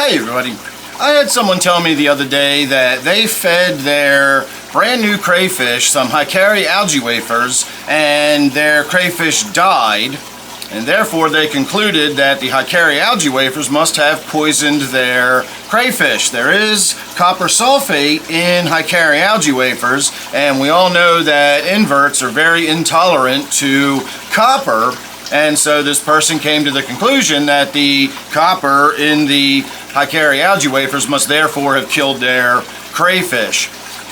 Hey everybody, I had someone tell me the other day that they fed their brand new crayfish some Hikari algae wafers and their crayfish died, and therefore they concluded that the Hikari algae wafers must have poisoned their crayfish. There is copper sulfate in Hikari algae wafers, and we all know that inverts are very intolerant to copper. And so this person came to the conclusion that the copper in the Hikari algae wafers must therefore have killed their crayfish.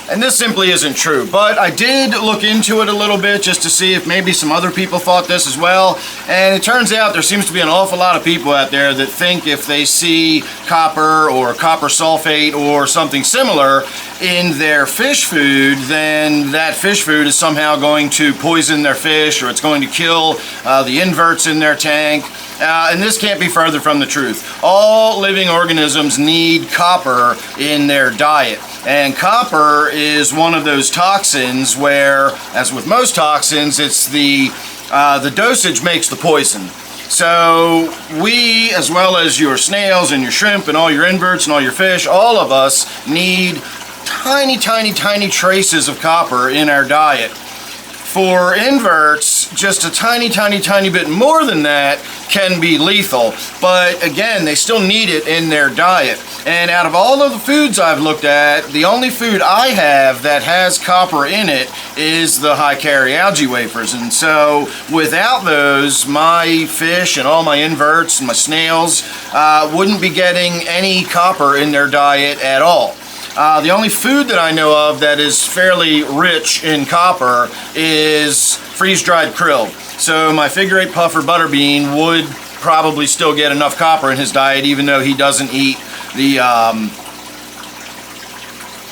And this simply isn't true, but I did look into it a little bit just to see if maybe some other people thought this as well. And it turns out there seems to be an awful lot of people out there that think if they see copper or copper sulfate or something similar in their fish food, then that fish food is somehow going to poison their fish, or it's going to kill the inverts in their tank. And this can't be further from the truth. All living organisms need copper in their diet. And copper is one of those toxins where, as with most toxins, it's the dosage makes the poison. So we, as well as your snails and your shrimp and all your inverts and all your fish, all of us need tiny, tiny, tiny traces of copper in our diet. For inverts, just a tiny, tiny, tiny bit more than that can be lethal. But again, they still need it in their diet. And out of all of the foods I've looked at, the only food I have that has copper in it is the Hikari algae wafers. And so without those, my fish and all my inverts and my snails wouldn't be getting any copper in their diet at all. The only food that I know of that is fairly rich in copper is freeze-dried krill. So my figure-8 puffer butterbean would probably still get enough copper in his diet, even though he doesn't eat the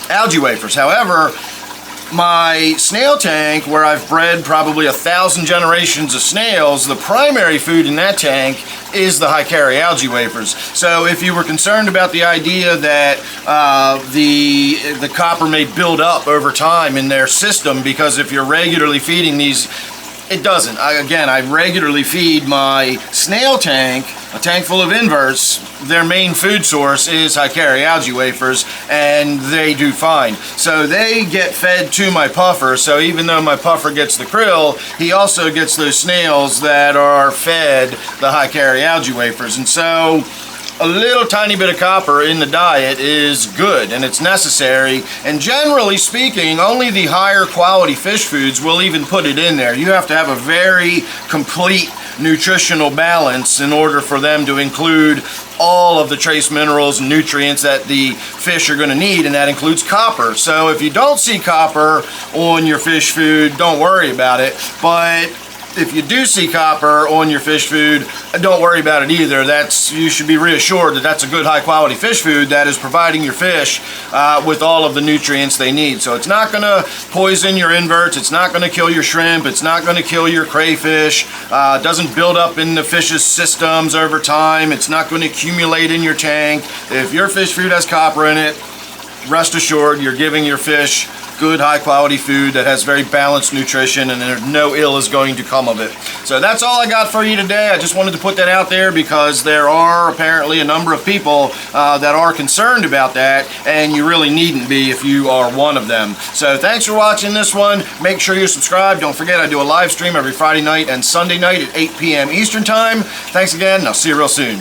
algae wafers. However, my snail tank, where I've bred probably 1,000 generations of snails, the primary food in that tank is the Hikari algae wafers. So if you were concerned about the idea that the copper may build up over time in their system, because if you're regularly feeding these, it doesn't. I regularly feed my snail tank, a tank full of inverts. Their main food source is Hikari algae wafers, and they do fine. So they get fed to my puffer, so even though my puffer gets the krill, he also gets those snails that are fed the Hikari algae wafers. And so a little tiny bit of copper in the diet is good, and it's necessary, and generally speaking, only the higher quality fish foods will even put it in there. You have to have a very complete nutritional balance in order for them to include all of the trace minerals and nutrients that the fish are going to need, and that includes copper. So if you don't see copper on your fish food, don't worry about it. But if you do see copper on your fish food, don't worry about it either. You should be reassured that that's a good high quality fish food that is providing your fish with all of the nutrients they need. So it's not going to poison your inverts, it's not going to kill your shrimp, it's not going to kill your crayfish, it doesn't build up in the fish's systems over time, it's not going to accumulate in your tank. If your fish food has copper in it, rest assured you're giving your fish good high quality food that has very balanced nutrition, and there's no ill is going to come of it. So that's all I got for you today. I just wanted to put that out there because there are apparently a number of people that are concerned about that, and you really needn't be if you are one of them. So thanks for watching this one. Make sure you subscribe. Don't forget I do a live stream every Friday night and Sunday night at 8 p.m. Eastern Time. Thanks again, and I'll see you real soon.